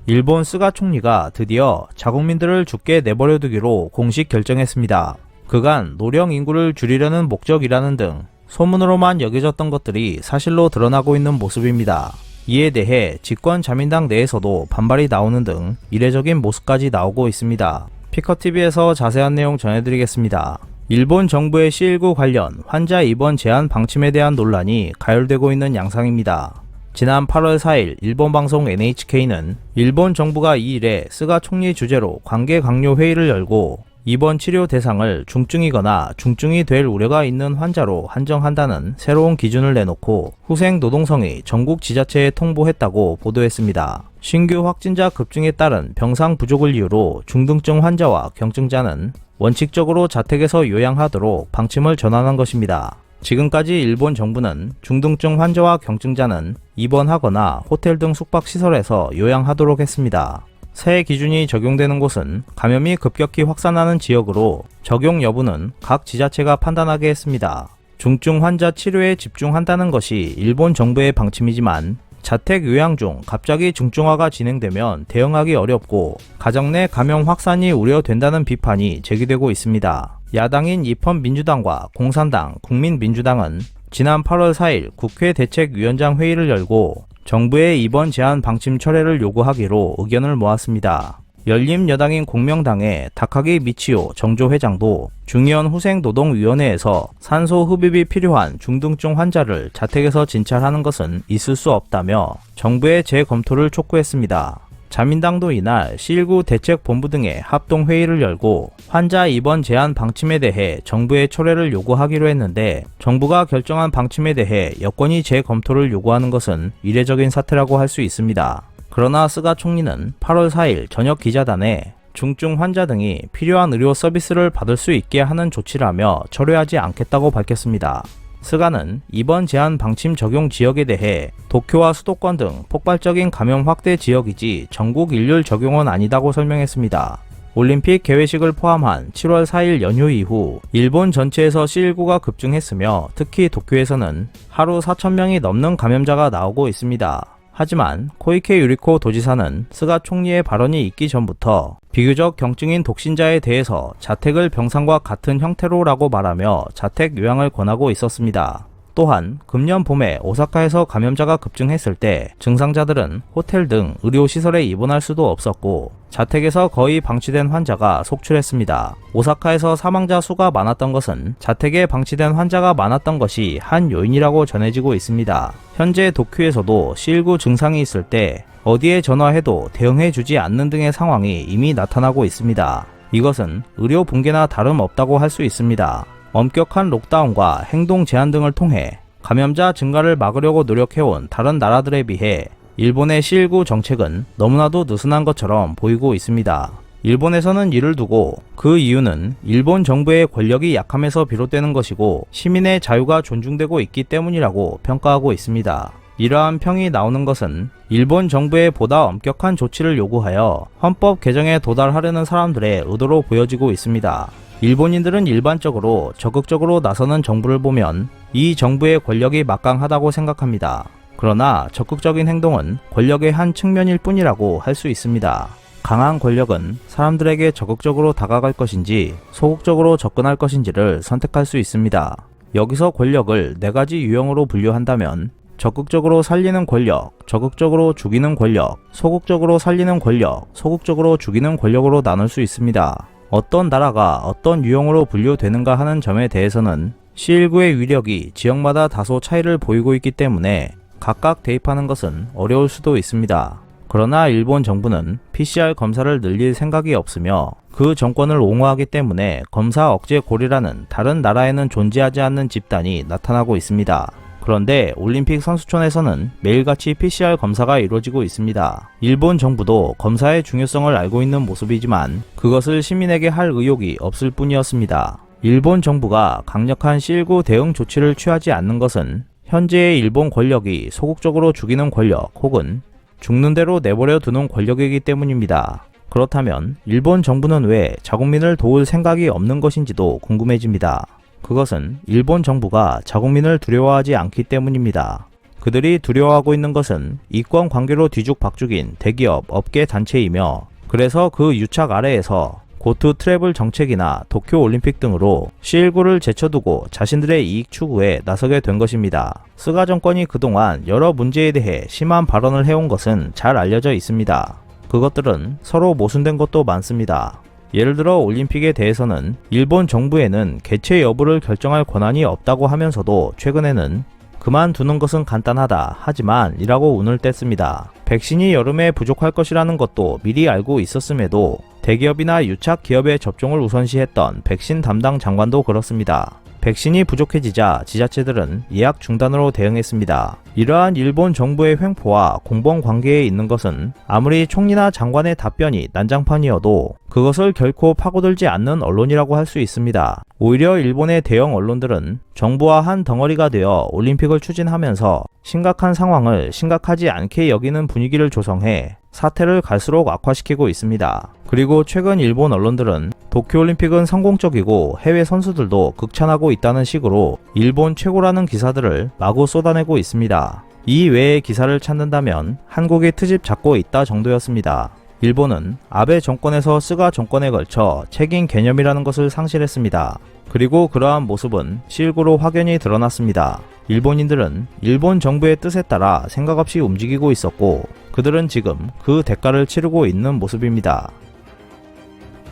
일본 스가 총리가 드디어 자국민들을 죽게 내버려두기로 공식 결정했습니다. 그간 노령 인구를 줄이려는 목적이라는 등 소문으로만 여겨졌던 것들이 사실로 드러나고 있는 모습입니다. 이에 대해 집권 자민당 내에서도 반발이 나오는 등 이례적인 모습까지 나오고 있습니다. 피커TV에서 자세한 내용 전해드리겠습니다. 일본 정부의 C19 관련 환자 입원 제한 방침에 대한 논란이 가열되고 있는 양상입니다. 지난 8월 4일 일본 방송 NHK는 일본 정부가 2일에 스가 총리 주재로 관계 강요 회의를 열고 입원 치료 대상을 중증이거나 중증이 될 우려가 있는 환자로 한정한다는 새로운 기준을 내놓고 후생 노동성이 전국 지자체에 통보했다고 보도했습니다. 신규 확진자 급증에 따른 병상 부족을 이유로 중등증 환자와 경증자는 원칙적으로 자택에서 요양하도록 방침을 전환한 것입니다. 지금까지 일본 정부는 중등증 환자와 경증자는 입원하거나 호텔 등 숙박시설에서 요양하도록 했습니다. 새 기준이 적용되는 곳은 감염이 급격히 확산하는 지역으로 적용 여부는 각 지자체가 판단하게 했습니다. 중증 환자 치료에 집중한다는 것이 일본 정부의 방침이지만 자택 요양 중 갑자기 중증화가 진행되면 대응하기 어렵고 가정 내 감염 확산이 우려된다는 비판이 제기되고 있습니다. 야당인 입헌민주당과 공산당, 국민민주당은 지난 8월 4일 국회 대책위원장 회의를 열고 정부의 입원 제한 방침 철회를 요구하기로 의견을 모았습니다. 열린여당인 공명당의 다카기 미치오 정조회장도 중의원 후생노동위원회에서 산소 흡입이 필요한 중등증 환자를 자택에서 진찰하는 것은 있을 수 없다며 정부의 재검토를 촉구했습니다. 자민당도 이날 C19 대책본부 등의 합동회의를 열고 환자 입원 제한 방침에 대해 정부의 철회를 요구하기로 했는데 정부가 결정한 방침에 대해 여권이 재검토를 요구하는 것은 이례적인 사태라고 할 수 있습니다. 그러나 스가 총리는 8월 4일 저녁 기자단에 중증 환자 등이 필요한 의료 서비스를 받을 수 있게 하는 조치라며 철회하지 않겠다고 밝혔습니다. 스가는 입원 제한 방침 적용 지역에 대해 도쿄와 수도권 등 폭발적인 감염 확대 지역이지 전국 일률 적용은 아니다고 설명했습니다. 올림픽 개회식을 포함한 7월 4일 연휴 이후 일본 전체에서 C19가 급증했으며 특히 도쿄에서는 하루 4,000명이 넘는 감염자가 나오고 있습니다. 하지만 코이케 유리코 도지사는 스가 총리의 발언이 있기 전부터 비교적 경증인 독신자에 대해서 자택을 병상과 같은 형태로라고 말하며 자택 요양을 권하고 있었습니다. 또한 금년 봄에 오사카에서 감염자가 급증했을 때 증상자들은 호텔 등 의료시설에 입원할 수도 없었고 자택에서 거의 방치된 환자가 속출했습니다. 오사카에서 사망자 수가 많았던 것은 자택에 방치된 환자가 많았던 것이 한 요인이라고 전해지고 있습니다. 현재 도쿄에서도 C19 증상이 있을 때 어디에 전화해도 대응해주지 않는 등의 상황이 이미 나타나고 있습니다. 이것은 의료 붕괴나 다름없다고 할 수 있습니다. 엄격한 록다운과 행동 제한 등을 통해 감염자 증가를 막으려고 노력해온 다른 나라들에 비해 일본의 C19 정책은 너무나도 느슨한 것처럼 보이고 있습니다. 일본에서는 이를 두고 그 이유는 일본 정부의 권력이 약함에서 비롯되는 것이고 시민의 자유가 존중되고 있기 때문이라고 평가하고 있습니다. 이러한 평이 나오는 것은 일본 정부의 보다 엄격한 조치를 요구하여 헌법 개정에 도달하려는 사람들의 의도로 보여지고 있습니다. 일본인들은 일반적으로 적극적으로 나서는 정부를 보면 이 정부의 권력이 막강하다고 생각합니다. 그러나 적극적인 행동은 권력의 한 측면일 뿐이라고 할 수 있습니다. 강한 권력은 사람들에게 적극적으로 다가갈 것인지 소극적으로 접근할 것인지를 선택할 수 있습니다. 여기서 권력을 4가지 유형으로 분류한다면 적극적으로 살리는 권력, 적극적으로 죽이는 권력, 소극적으로 살리는 권력, 소극적으로 죽이는 권력으로 나눌 수 있습니다. 어떤 나라가 어떤 유형으로 분류되는가 하는 점에 대해서는 C19의 위력이 지역마다 다소 차이를 보이고 있기 때문에 각각 대입하는 것은 어려울 수도 있습니다. 그러나 일본 정부는 PCR 검사를 늘릴 생각이 없으며 그 정권을 옹호하기 때문에 검사 억제 고리라는 다른 나라에는 존재하지 않는 집단이 나타나고 있습니다. 그런데 올림픽 선수촌에서는 매일같이 PCR 검사가 이루어지고 있습니다. 일본 정부도 검사의 중요성을 알고 있는 모습이지만 그것을 시민에게 할 의욕이 없을 뿐이었습니다. 일본 정부가 강력한 C19 대응 조치를 취하지 않는 것은 현재의 일본 권력이 소극적으로 죽이는 권력 혹은 죽는 대로 내버려 두는 권력이기 때문입니다. 그렇다면 일본 정부는 왜 자국민을 도울 생각이 없는 것인지도 궁금해집니다. 그것은 일본 정부가 자국민을 두려워하지 않기 때문입니다. 그들이 두려워하고 있는 것은 이권 관계로 뒤죽박죽인 대기업 업계 단체이며, 그래서 그 유착 아래에서 고투 트래블 정책이나 도쿄 올림픽 등으로 C19를 제쳐두고 자신들의 이익 추구에 나서게 된 것입니다. 스가 정권이 그동안 여러 문제에 대해 심한 발언을 해온 것은 잘 알려져 있습니다. 그것들은 서로 모순된 것도 많습니다. 예를 들어 올림픽에 대해서는 일본 정부에는 개최 여부를 결정할 권한이 없다고 하면서도 최근에는 그만두는 것은 간단하다 하지만 이라고 운을 뗐습니다. 백신이 여름에 부족할 것이라는 것도 미리 알고 있었음에도 대기업이나 유착 기업의 접종을 우선시했던 백신 담당 장관도 그렇습니다. 백신이 부족해지자 지자체들은 예약 중단으로 대응했습니다. 이러한 일본 정부의 횡포와 공범 관계에 있는 것은 아무리 총리나 장관의 답변이 난장판이어도 그것을 결코 파고들지 않는 언론이라고 할 수 있습니다. 오히려 일본의 대형 언론들은 정부와 한 덩어리가 되어 올림픽을 추진하면서 심각한 상황을 심각하지 않게 여기는 분위기를 조성해 사태를 갈수록 악화시키고 있습니다. 그리고 최근 일본 언론들은 도쿄올림픽은 성공적이고 해외 선수들도 극찬하고 있다는 식으로 일본 최고라는 기사들을 마구 쏟아내고 있습니다. 이 외의 기사를 찾는다면 한국이 트집 잡고 있다 정도였습니다. 일본은 아베 정권에서 스가 정권에 걸쳐 책임 개념이라는 것을 상실했습니다. 그리고 그러한 모습은 C19로 확연히 드러났습니다. 일본인들은 일본 정부의 뜻에 따라 생각 없이 움직이고 있었고 그들은 지금 그 대가를 치르고 있는 모습입니다.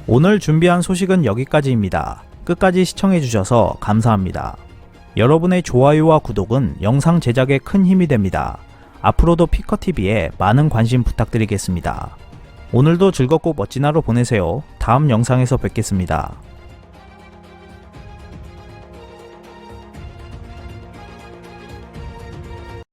오늘 준비한 소식은 여기까지입니다. 끝까지 시청해주셔서 감사합니다. 여러분의 좋아요와 구독은 영상 제작에 큰 힘이 됩니다. 앞으로도 피커TV에 많은 관심 부탁드리겠습니다. 오늘도 즐겁고 멋진 하루 보내세요. 다음 영상에서 뵙겠습니다.